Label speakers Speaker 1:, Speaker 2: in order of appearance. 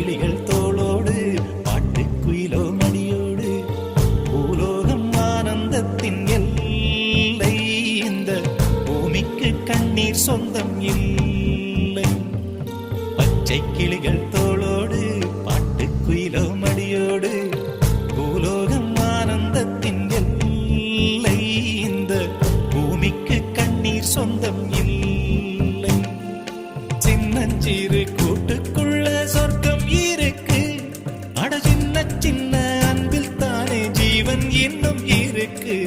Speaker 1: கிளிகள் தோளோடு பாட்டுக்குயிலோ மடியோடு பூலோகம் ஆனந்தத்தின் எல்லை இந்த பூமிக்கு கண்ணீர் சொந்தம் இல்லை பச்சை கிளிகள் தோளோடு பாட்டுக்குயிலோ மடியோடு பூலோகம் ஆனந்தத்தின் எல்லை இந்த பூமிக்கு கண்ணீர் சொந்தம் இல்லை சின்னஞ்சிறு கூட்டுக்குள்ள சொர்க்கம் இருக்கு அட சின்ன சின்ன அன்பில் தானே ஜீவன் இன்னும் இருக்கு